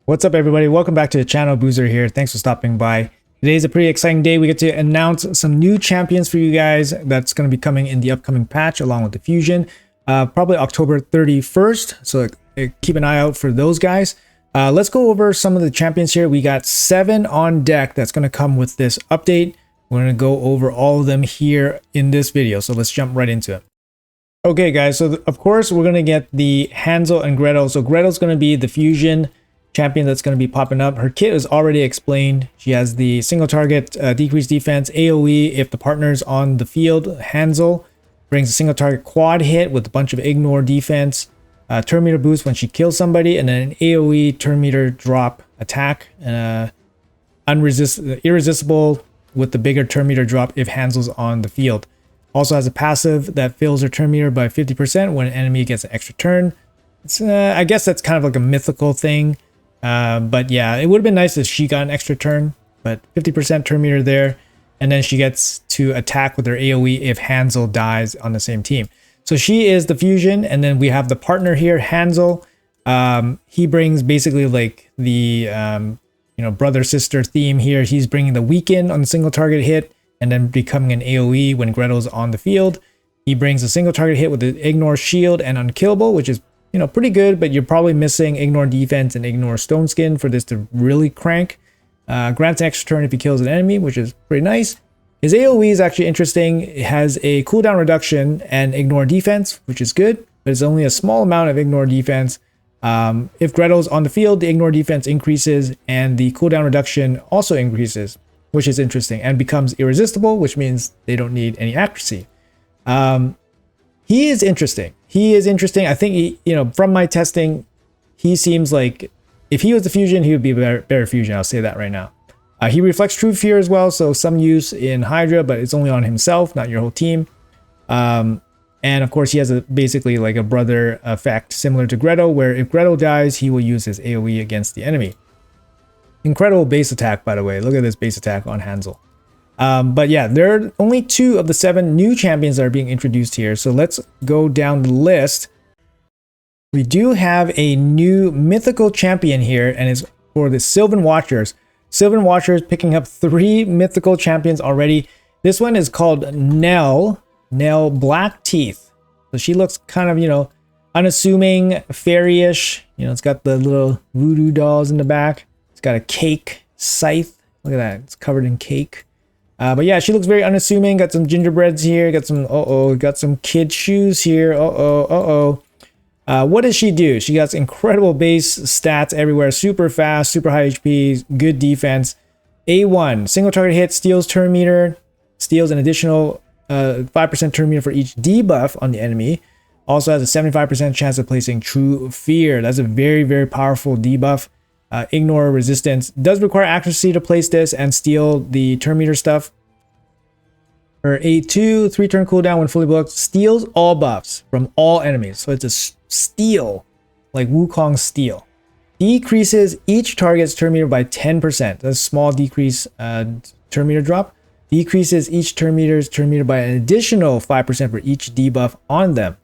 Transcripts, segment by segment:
What's up, everybody? Welcome back to the channel. Boozer here. Thanks for stopping by. Today's a pretty exciting day. We get to announce some new champions for you guys that's going to be coming in the upcoming patch along with the fusion, probably October 31st. So keep an eye out for those guys. Let's go over some of the champions here. We got 7 on deck that's going to come with this update. We're going to go over all of them here in this video. So let's jump right into it. Okay, guys. So of course, we're going to get the Hansel and Gretel. So Gretel's going to be the fusion champion that's going to be popping up. Her kit is already explained. She has the single target decreased defense, AoE if the partner's on the field. Hansel brings a single target quad hit with a bunch of ignore defense, turn meter boost when she kills somebody, and then an AoE turn meter drop attack, irresistible with the bigger turn meter drop if Hansel's on the field. Also has a passive that fills her turn meter by 50% when an enemy gets an extra turn. It's, I guess that's kind of like a mythical thing. But yeah, it would have been nice if she got an extra turn, but 50% turn meter there. And then she gets to attack with her AoE if Hansel dies on the same team. So she is the fusion. And then we have the partner here, Hansel. He brings basically like the, brother sister theme here. He's bringing the weaken on the single target hit and then becoming an AoE when Gretel's on the field. He brings a single target hit with the ignore shield and unkillable, which is pretty good, but you're probably missing ignore defense and ignore stone skin for this to really crank. Grants an extra turn if he kills an enemy, which is pretty nice. His AoE is actually interesting. It has a cooldown reduction and ignore defense, which is good, but it's only a small amount of ignore defense. If Gretel's on the field, the ignore defense increases and the cooldown reduction also increases, which is interesting, and becomes irresistible, which means they don't need any accuracy. He is interesting. I think he, from my testing, he seems like if he was the fusion, he would be a better fusion. I'll say that right now. He reflects true fear as well, so some use in Hydra, but it's only on himself, not your whole team. And of course, he has basically like a brother effect similar to Gretel, where if Gretel dies, he will use his AoE against the enemy. Incredible base attack, by the way. Look at this base attack on Hansel. But yeah, there are only 2 of the 7 new champions that are being introduced here. So let's go down the list. We do have a new mythical champion here, and it's for the Sylvan Watchers. Sylvan Watchers picking up 3 mythical champions already. This one is called Nell Black Teeth. So she looks kind of, unassuming, fairy-ish. It's got the little voodoo dolls in the back. It's got a cake scythe. Look at that. It's covered in cake. But yeah, she looks very unassuming. Got some gingerbreads here. Got some kid shoes here. What does she do? She got incredible base stats everywhere. Super fast, super high HP, good defense. A1, single target hit, steals turn meter, steals an additional 5% turn meter for each debuff on the enemy. Also has a 75% chance of placing true fear. That's a very, very powerful debuff. Ignore resistance. Does require accuracy to place this and steal the turn meter stuff. Her A2, 3 turn cooldown when fully blocked, steals all buffs from all enemies. So it's a steal, like Wukong steal. Decreases each target's turn meter by 10%. That's a small decrease turn meter drop. Decreases each turn meter by an additional 5% for each debuff on them.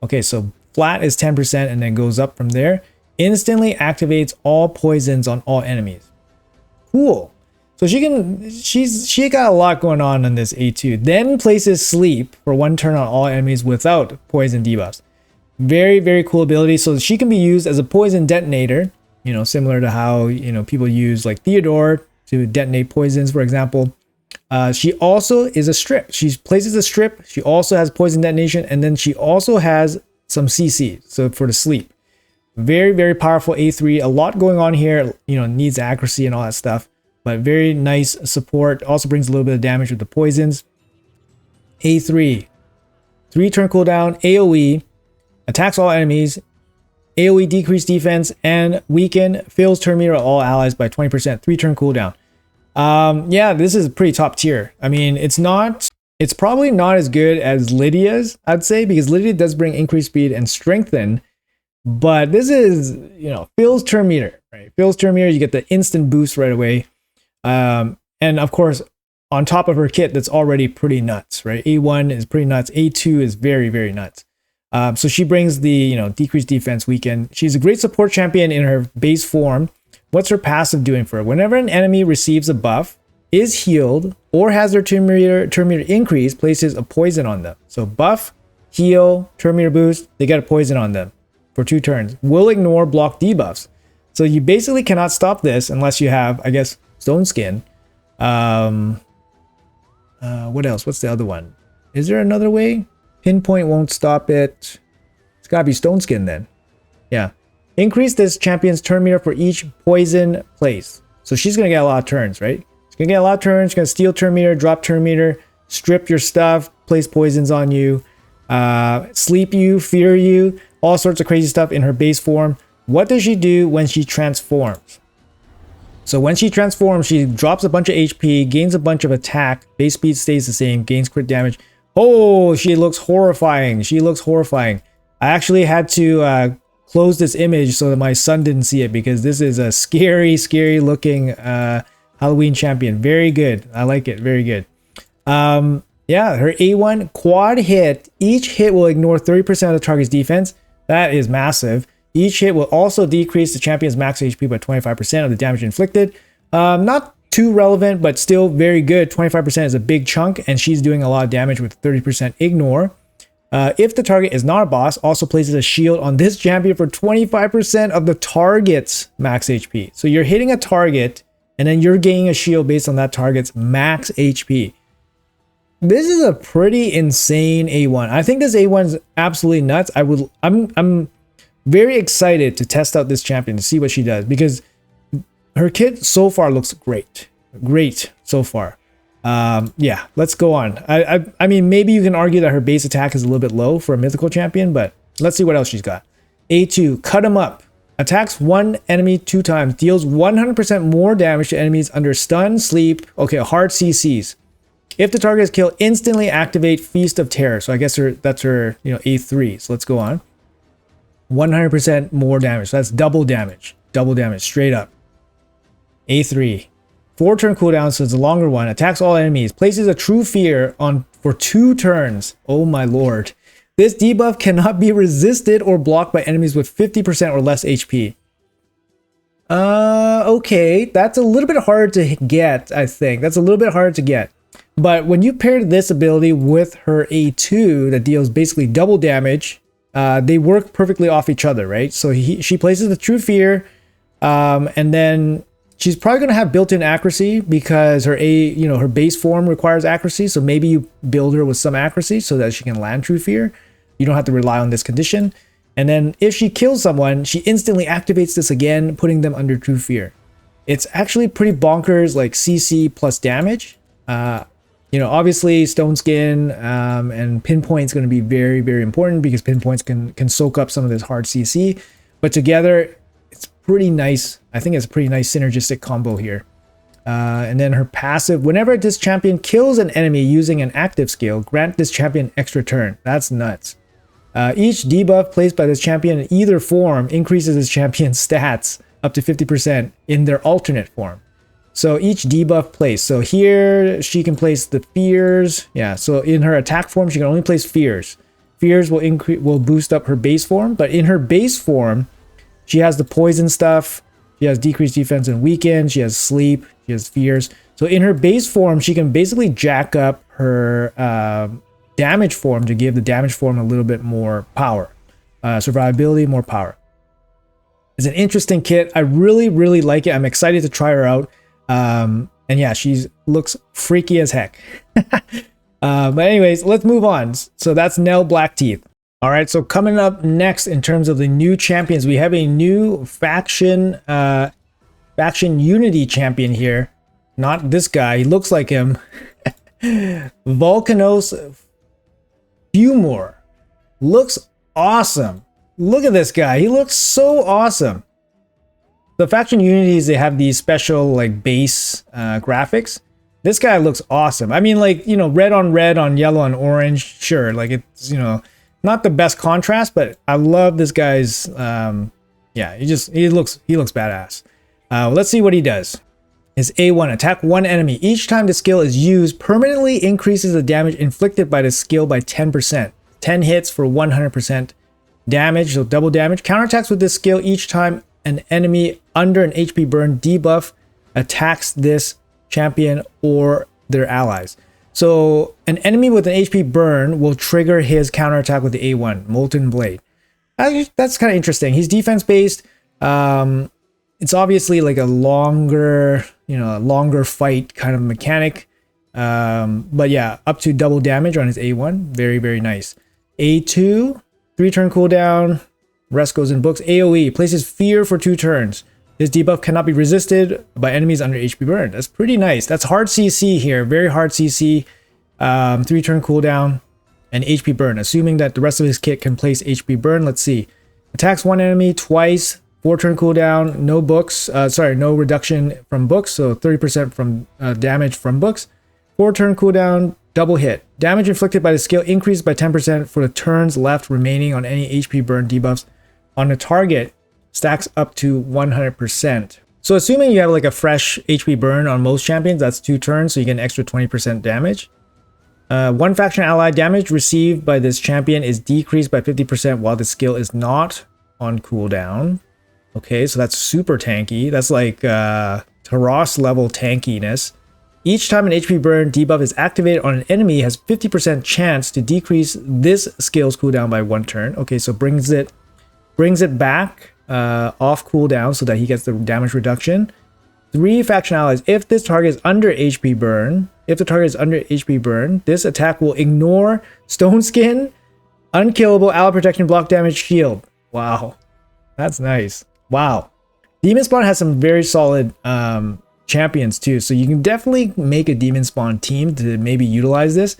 Okay, so flat is 10% and then goes up from there. Instantly activates all poisons on all enemies. Cool. So she got a lot going on this A2. Then places sleep for 1 turn on all enemies without poison debuffs. Very, very cool ability. So she can be used as a poison detonator, similar to how, people use like Theodore to detonate poisons, for example. She also is a strip. She places a strip. She also has poison detonation, and then she also has some CC, so for the sleep. Very, very powerful A3. A lot going on here, needs accuracy and all that stuff, but very nice support. Also brings a little bit of damage with the poisons. A3, 3 turn cooldown, AoE, attacks all enemies, AoE decreased defense, and weaken, fills turn meter of all allies by 20%, 3 turn cooldown. Yeah, this is pretty top tier. I mean, it's probably not as good as Lydia's, I'd say, because Lydia does bring increased speed and strengthen. But this is, fills turn meter, right? Fills turn meter, you get the instant boost right away. And of course, on top of her kit, that's already pretty nuts, right? A1 is pretty nuts. A2 is very, very nuts. So she brings the, decreased defense weaken. She's a great support champion in her base form. What's her passive doing for her? Whenever an enemy receives a buff, is healed, or has their turn meter increase, places a poison on them. So buff, heal, turn meter boost, they get a poison on them for 2 turns. Will ignore block debuffs. So you basically cannot stop this unless you have, I guess, Stone Skin. What else? What's the other one? Is there another way? Pinpoint won't stop it. It's gotta be Stone Skin then. Yeah. Increase this champion's turn meter for each poison place. So she's gonna get a lot of turns, right? She's gonna get a lot of turns. She's gonna steal turn meter, drop turn meter, strip your stuff, place poisons on you, sleep you, fear you, all sorts of crazy stuff in her base form. What does she do when she transforms? So when she transforms, she drops a bunch of HP, gains a bunch of attack, base speed stays the same, gains crit damage. Oh, she looks horrifying. She looks horrifying. I actually had to close this image so that my son didn't see it, because this is a scary, scary looking Halloween champion. Very good. I like it. Very good. Yeah, her A1 quad hit. Each hit will ignore 30% of the target's defense. That is massive. Each hit will also decrease the champion's max HP by 25% of the damage inflicted. Not too relevant, but still very good. 25% is a big chunk, and she's doing a lot of damage with 30% ignore. If the target is not a boss, also places a shield on this champion for 25% of the target's max HP. So you're hitting a target, and then you're gaining a shield based on that target's max HP. This is a pretty insane A1. I think this A1 is absolutely nuts. I'm very excited to test out this champion to see what she does, because her kit so far looks great. Great so far. Yeah, let's go on. I mean, maybe you can argue that her base attack is a little bit low for a mythical champion, but let's see what else she's got. A2, cut him up. Attacks one enemy 2 times. Deals 100% more damage to enemies under stun, sleep, okay, hard CCs. If the target is killed, instantly activate Feast of Terror. So I guess that's her, A3. So let's go on. 100% more damage. So that's double damage. Double damage, straight up. A3. 4 turn cooldown, so it's a longer one. Attacks all enemies. Places a True Fear on for 2 turns. Oh my lord. This debuff cannot be resisted or blocked by enemies with 50% or less HP. Okay. That's a little bit hard to get, I think. That's a little bit hard to get. But when you pair this ability with her A2 that deals basically double damage, they work perfectly off each other, right? So she places the True Fear, and then she's probably going to have built-in accuracy because her her base form requires accuracy. So maybe you build her with some accuracy so that she can land True Fear. You don't have to rely on this condition. And then if she kills someone, she instantly activates this again, putting them under True Fear. It's actually pretty bonkers, like CC plus damage. Obviously Stone Skin and Pinpoint is going to be very, very important because Pinpoints can soak up some of this hard CC. But together, it's pretty nice. I think it's a pretty nice synergistic combo here. And then her passive, whenever this champion kills an enemy using an active skill, grant this champion extra turn. That's nuts. Each debuff placed by this champion in either form increases this champion's stats up to 50% in their alternate form. So each debuff placed. So here she can place the fears. Yeah, so in her attack form, she can only place fears. Fears will boost up her base form, but in her base form, she has the poison stuff. She has decreased defense and weaken. She has sleep. She has fears. So in her base form, she can basically jack up her damage form to give the damage form a little bit more power. Survivability, more power. It's an interesting kit. I really, really like it. I'm excited to try her out. And yeah, she looks freaky as heck. But anyways, let's move on. So that's Nell Blackteeth. All right, so coming up next in terms of the new champions, we have a new faction unity champion here. Not this guy, he looks like him. Volcanos Fumor. Looks awesome. Look at this guy, he looks so awesome. The faction unities, they have these special like base graphics. This guy looks awesome. I mean, like, red on yellow on orange. Sure, like it's, not the best contrast, but I love this guy's. Yeah, he looks badass. Let's see what he does. His A1, attack one enemy. Each time the skill is used, permanently increases the damage inflicted by the skill by 10%. 10 hits for 100% damage, so double damage. Counterattacks with this skill each time an enemy under an HP burn debuff attacks this champion or their allies. So an enemy with an HP burn will trigger his counterattack with the A1, Molten Blade. That's kind of interesting. He's defense based. It's obviously like a longer fight kind of mechanic. But yeah, up to double damage on his A1. Very, very nice. A2, 3-turn cooldown. Rest goes in books. AoE, places fear for 2 turns. This debuff cannot be resisted by enemies under HP burn. That's pretty nice. That's hard CC here. Very hard CC. 3-turn cooldown and HP burn. Assuming that the rest of his kit can place HP burn. Let's see. Attacks one enemy twice. 4-turn cooldown. No books. No reduction from books. So 30% from damage from books. 4-turn cooldown. Double hit. Damage inflicted by the skill increased by 10% for the turns left remaining on any HP burn debuffs on the target. Stacks up to 100%. So assuming you have like a fresh HP burn on most champions, that's 2 turns, so you get an extra 20% damage. One faction ally damage received by this champion is decreased by 50% while the skill is not on cooldown. Okay, so that's super tanky. That's like Taras level tankiness. Each time an HP burn debuff is activated on an enemy, has 50% chance to decrease this skill's cooldown by 1 turn. Okay, so brings it back off cooldown so that he gets the damage reduction. 3 faction allies. If this target is under HP burn, this attack will ignore Stone Skin, Unkillable, Ally Protection, Block Damage, Shield. Wow, that's nice. Wow, Demon Spawn has some very solid champions too, so you can definitely make a Demon Spawn team to maybe utilize this.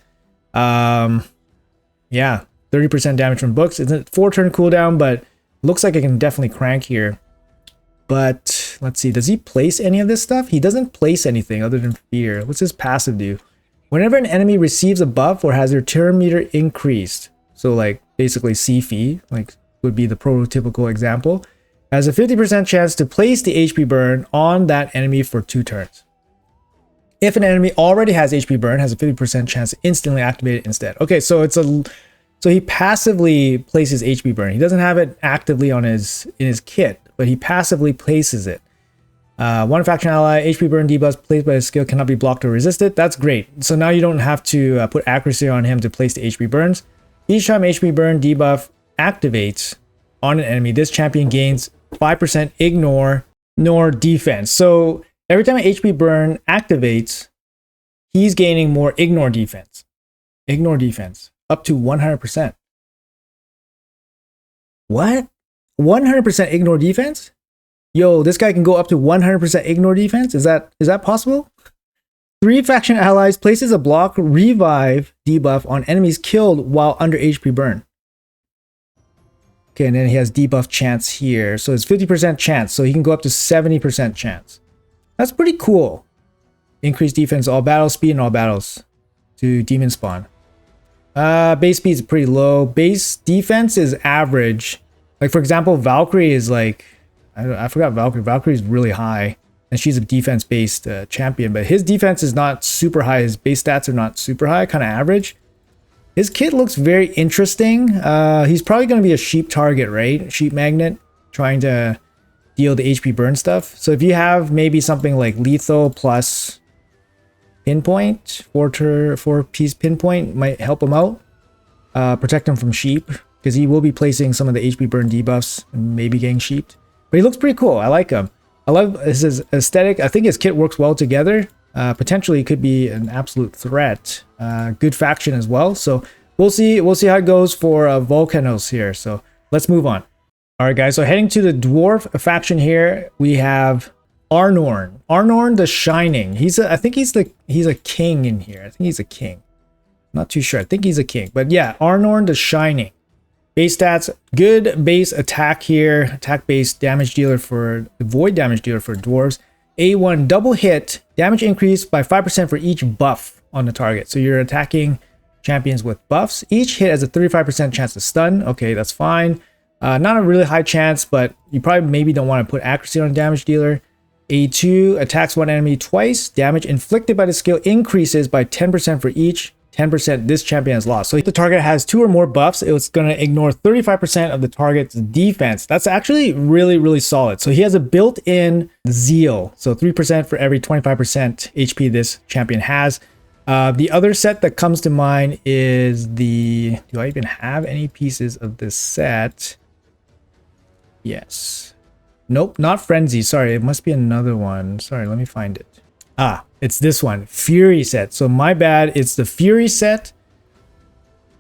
Yeah, 30% damage from books. It's a 4-turn cooldown, but looks like I can definitely crank here. But let's see, does he place any of this stuff? He doesn't place anything other than fear. What's his passive do? Whenever an enemy receives a buff or has their turn meter increased, so like basically C-Fee, like would be the prototypical example, has a 50% chance to place the HP burn on that enemy for 2 turns. If an enemy already has HP burn, has a 50% chance to instantly activate it instead. Okay, so he passively places HP burn. He doesn't have it actively in his kit, but he passively places it. One faction ally, HP burn debuffs placed by a skill cannot be blocked or resisted. That's great. So now you don't have to put accuracy on him to place the HP burns. Each time HP burn debuff activates on an enemy, this champion gains 5% ignore defense. So every time an HP burn activates, he's gaining more ignore defense. Ignore defense up to 100%. What? 100% ignore defense? Yo, this guy can go up to 100% ignore defense? Is that possible? 3 faction allies places a block revive debuff on enemies killed while under HP burn. Okay, and then he has debuff chance here. So it's 50% chance, so he can go up to 70% chance. That's pretty cool. Increased defense, all battles, speed in all battles to Demon Spawn. Base speed is pretty low. Base defense is average. Like for example, Valkyrie is like, I forgot Valkyrie. Valkyrie is really high, and she's a defense-based champion. But his defense is not super high. His base stats are not super high, kind of average. His kit looks very interesting. He's probably going to be a sheep target, right? Sheep magnet, trying to deal the HP burn stuff. So if you have maybe something like lethal plus pinpoint, 4-piece pinpoint might help him out. Protect him from sheep, because he will be placing some of the HP burn debuffs and maybe getting sheeped. But he looks pretty cool. I like him. I love his aesthetic. I think his kit works well together. Potentially could be an absolute threat. Good faction as well. So we'll see how it goes for Volcanos here. So let's move on. All right, guys. So heading to the dwarf faction here, we have Arnorn. Arnorn the Shining. I think he's a king in here. I think he's a king. Not too sure. I think he's a king. But yeah, Arnorn the Shining. Base stats, good base attack here. Attack base damage dealer for the void damage dealer for dwarves. A1 double hit, damage increase by 5% for each buff on the target. So you're attacking champions with buffs. Each hit has a 35% chance to stun. Okay, that's fine. Not a really high chance, but you probably maybe don't want to put accuracy on a damage dealer. A2 attacks one enemy twice. Damage inflicted by the skill increases by 10% for each 10% this champion has lost. So if the target has 2 or more buffs, it's going to ignore 35% of the target's defense. That's actually really, really solid. So he has a built-in zeal. So 3% for every 25% HP this champion has. The other set that comes to mind is the... Do I even have any pieces of this set? Yes. Nope, not Frenzy. Sorry, it must be another one. Sorry, let me find it. Ah, it's this one, Fury set. So my bad, it's the Fury set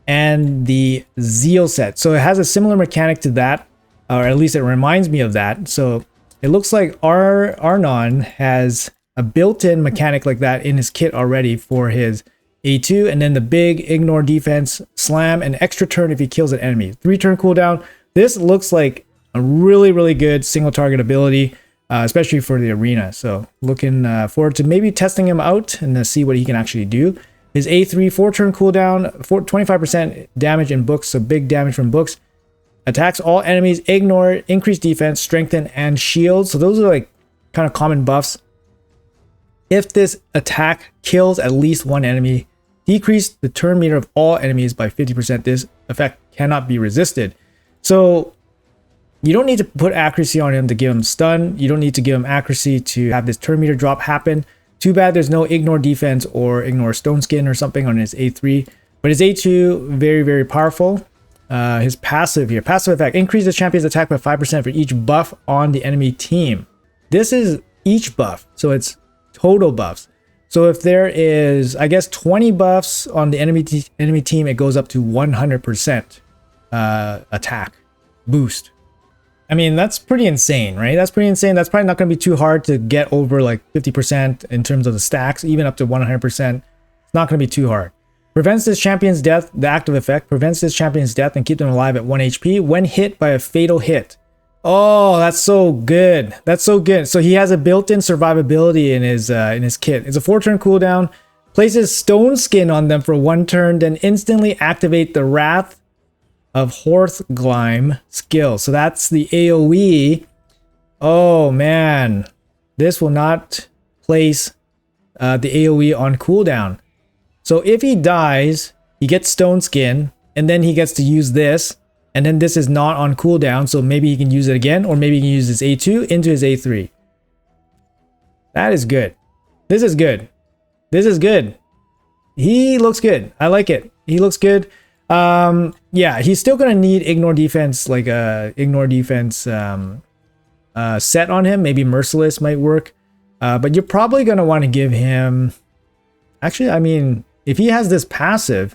and the Zeal set. So it has a similar mechanic to that, or at least it reminds me of that. So it looks like Arnon has a built-in mechanic like that in his kit already for his A2, and then the big ignore defense, slam, and extra turn if he kills an enemy. 3-turn cooldown. This looks like a really, really good single target ability. Especially for the arena. So looking forward to maybe testing him out and see what he can actually do. His A3 4-turn cooldown, 25% damage in books, so big damage from books. Attacks all enemies, ignore, increase defense, strengthen, and shield. So those are like kind of common buffs. If this attack kills at least one enemy, decrease the turn meter of all enemies by 50%. This effect cannot be resisted. So you don't need to put accuracy on him to give him stun. You don't need to give him accuracy to have this turn meter drop happen. Too bad there's no ignore defense or ignore stone skin or something on his A3. But his A2, very, very powerful. His passive here. Passive effect. Increase the champion's attack by 5% for each buff on the enemy team. This is each buff. So it's total buffs. So if there is, I guess, 20 buffs on the enemy team, it goes up to 100% attack boost. I mean, that's pretty insane, right? That's pretty insane. That's probably not going to be too hard to get over like 50% in terms of the stacks, even up to 100%. It's not going to be too hard. Prevents this champion's death, the active effect, prevents this champion's death and keep them alive at 1 HP when hit by a fatal hit. Oh, that's so good. That's so good. So he has a built-in survivability in his kit. It's a 4-turn cooldown. Places stone skin on them for 1 turn, then instantly activate the Wrath of Horthglime skill. So that's the AoE. Oh man, this will not place the AoE on cooldown. So if he dies, he gets stone skin, and then he gets to use this, and then this is not on cooldown, so maybe he can use it again, or maybe he can use his A2 into his A3. That is good. This is good. This is good. He looks good. I like it. He looks good. Yeah, he's still gonna need ignore defense, like a ignore defense set on him. Maybe merciless might work, but you're probably gonna want to give him, actually, I mean, if he has this passive,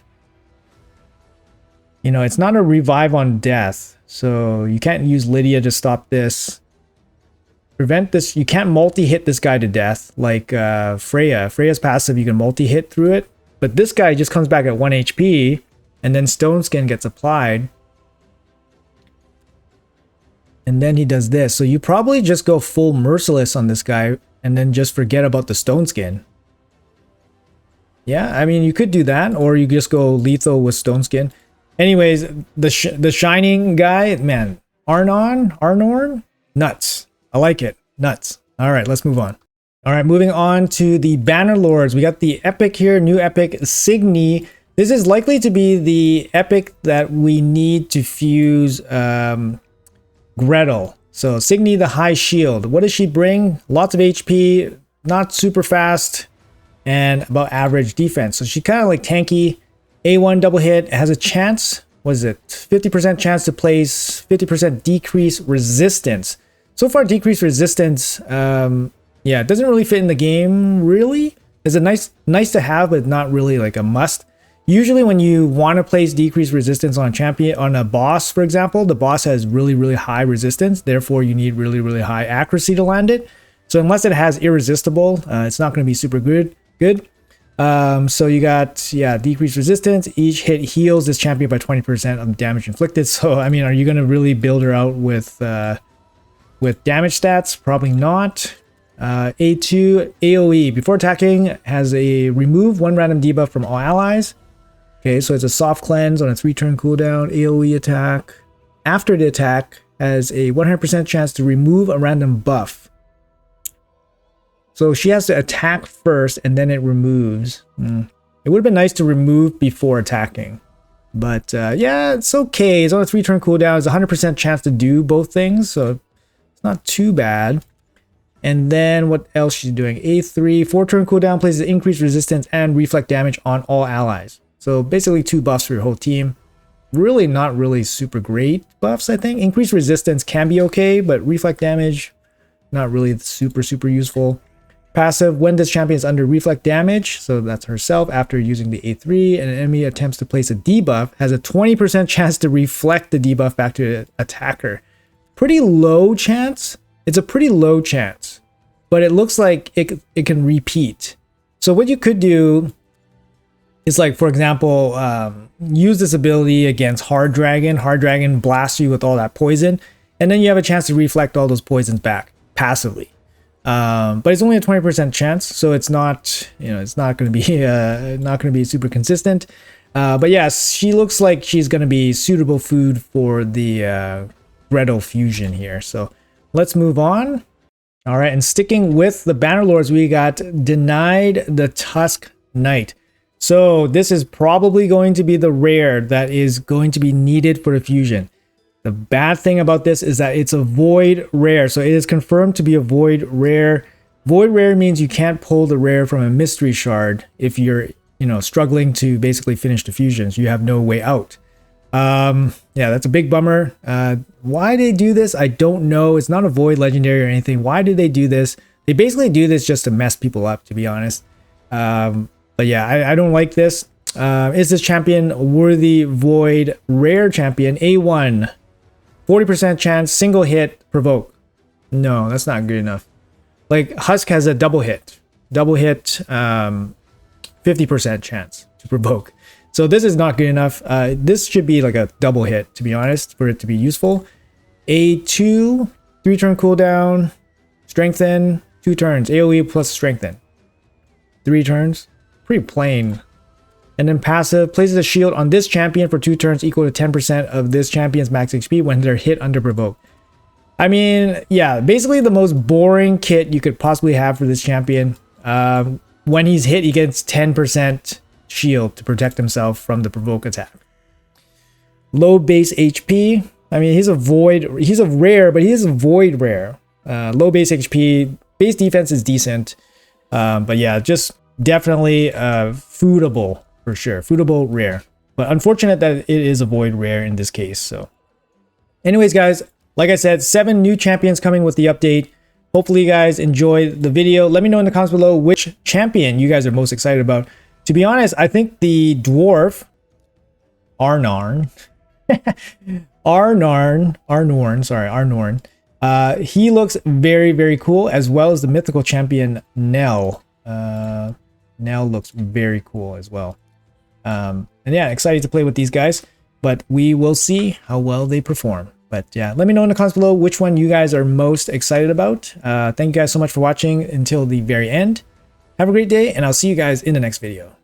you know, it's not a revive on death, so you can't use Lydia to stop this. Prevent this. You can't multi-hit this guy to death like Freya's passive. You can multi-hit through it, but this guy just comes back at 1 HP. And then stone skin gets applied. And then he does this. So you probably just go full merciless on this guy and then just forget about the stone skin. Yeah, I mean, you could do that, or you just go lethal with stone skin. Anyways, the shining guy, man, Arnorn, nuts. I like it, nuts. All right, let's move on. All right, moving on to the Banner Lords. We got the epic here, new epic, Signy. This is likely to be the epic that we need to fuse Gretel. So Signy the High Shield. What does she bring? Lots of HP, not super fast, and about average defense. So she's kind of like tanky. A1 double hit, has a chance, what is it? 50% chance to place, 50% decrease resistance. So far, decrease resistance, yeah, it doesn't really fit in the game, really. It's a nice to have, but not really like a must. Usually when you want to place decreased resistance on a champion, on a boss, for example, the boss has really, really high resistance. Therefore, you need really, really high accuracy to land it. So unless it has irresistible, it's not going to be super good. So you got, yeah, decreased resistance. Each hit heals this champion by 20% of damage inflicted. So, I mean, are you going to really build her out with damage stats? Probably not. A2 AoE. Before attacking, has a remove 1 random debuff from all allies. Okay, so it's a soft cleanse on a 3-turn cooldown, AoE attack. After the attack, has a 100% chance to remove a random buff. So she has to attack first and then it removes. It would have been nice to remove before attacking. But yeah, it's okay. It's on a 3-turn cooldown. It's a 100% chance to do both things, so it's not too bad. And then what else she's doing? A3, 4-turn cooldown, places increased resistance and reflect damage on all allies. So basically 2 buffs for your whole team. Really not really super great buffs, I think. Increased resistance can be okay, but reflect damage, not really super useful. Passive, when this champion is under reflect damage, so that's herself, after using the A3 and an enemy attempts to place a debuff, has a 20% chance to reflect the debuff back to the attacker. Pretty low chance. It's a pretty low chance, but it looks like it can repeat. So what you could do is, like, for example, use this ability against Hard Dragon. Hard Dragon blasts you with all that poison, and then you have a chance to reflect all those poisons back passively. But it's only a 20% chance, so it's not, you know, it's not going to be super consistent. But yes, she looks like she's going to be suitable food for the Gretel fusion here. So let's move on. All right, and sticking with the Bannerlords, we got Denied the Tusk Knight. So this is probably going to be the rare that is going to be needed for the fusion. The bad thing about this is that it's a void rare. So it is confirmed to be a void rare. Void rare means you can't pull the rare from a mystery shard if you're, you know, struggling to basically finish the fusions. You have no way out. Yeah, that's a big bummer. Why they do this, I don't know. It's not a void legendary or anything. Why did they do this? They basically do this just to mess people up, to be honest. But yeah, I don't like this. Is this champion a worthy void rare champion? A1. 40% chance, single hit, provoke. No, that's not good enough. Like, Husk has a double hit. Double hit, 50% chance to provoke. So this is not good enough. This should be like a double hit, to be honest, for it to be useful. A2, 3-turn cooldown, strengthen, 2 turns. AoE plus strengthen. 3 turns. Pretty plain. And then passive, places a shield on this champion for 2 turns equal to 10% of this champion's max HP when they're hit under provoke. I mean, yeah, basically the most boring kit you could possibly have for this champion. When he's hit, he gets 10% shield to protect himself from the provoke attack. Low base HP. I mean, he's a rare, but he is a void rare. Low base HP, base defense is decent. But yeah, just definitely foodable. For sure, foodable rare, but unfortunate that it is a void rare in this case. So anyways, guys, like I said, 7 new champions coming with the update. Hopefully you guys enjoy the video. Let me know in the comments below which champion you guys are most excited about. To be honest, I think the dwarf Arnorn, he looks very cool, as well as the mythical champion Nell. Nell looks very cool as well. And yeah, excited to play with these guys, but we will see how well they perform. But yeah, let me know in the comments below which one you guys are most excited about. Thank you guys so much for watching until the very end. Have a great day, and I'll see you guys in the next video.